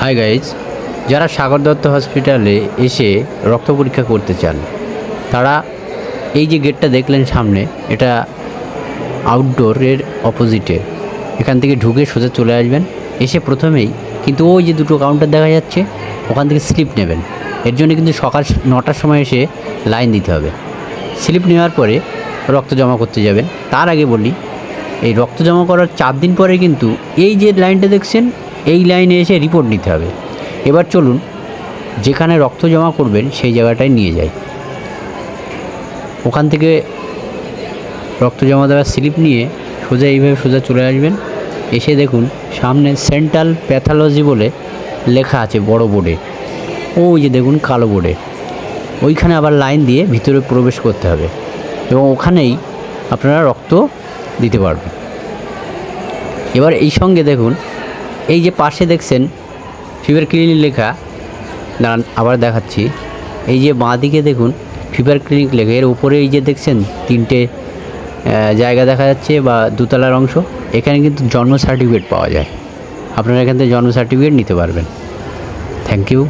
Hi guys, যারা সাগর দত্ত হসপিটালে এসে রক্ত পরীক্ষা করতে চান তারা এই যে গেটটা দেখলেন সামনে, এটা আউটডোরের অপোজিটে। এখান থেকে ঢুকে সোজা চলে আসবেন। এসে প্রথমেই কিন্তু ওই যে দুটো কাউন্টার দেখা যাচ্ছে, ওখান থেকে স্লিপ নেবেন। এর জন্য কিন্তু সকাল 9টার সময় এসে লাইন দিতে হবে। স্লিপ নেওয়ার পরে রক্ত জমা করতে যাবেন। তার আগে বলি, এই রক্ত জমা করার 4 দিন পরে কিন্তু এই যে লাইনটা দেখছেন, এই লাইনে এসে রিপোর্ট নিতে হবে। এবার চলুন যেখানে রক্ত জমা করবেন সেই জায়গাটায় নিয়ে যাই। ওখান থেকে রক্ত জমা দেওয়ার স্লিপ নিয়ে সোজা এইভাবে সোজা চলে আসবেন। এসে দেখুন সামনে সেন্ট্রাল প্যাথোলজি বলে লেখা আছে বড় বোর্ডে। ওই যে দেখুন কালো বোর্ডে, ওইখানে আবার লাইন দিয়ে ভিতরে প্রবেশ করতে হবে এবং ওখানেই আপনারা রক্ত দিতে পারবেন। এবার এই সঙ্গে দেখুন এই যে পাশে দেখছেন ফিভার ক্লিনিক লেখা, দাঁড়ান আবার দেখাচ্ছি। এই যে বাঁ দিকে দেখুন ফিভার ক্লিনিক লেখা, এর উপরে এই যে দেখছেন 3টে জায়গা দেখা যাচ্ছে বা দোতলার অংশ। এখানে কিন্তু জন্ম সার্টিফিকেট পাওয়া যায়। আপনারা এখান থেকে জন্ম সার্টিফিকেট নিতে পারবেন। Thank you.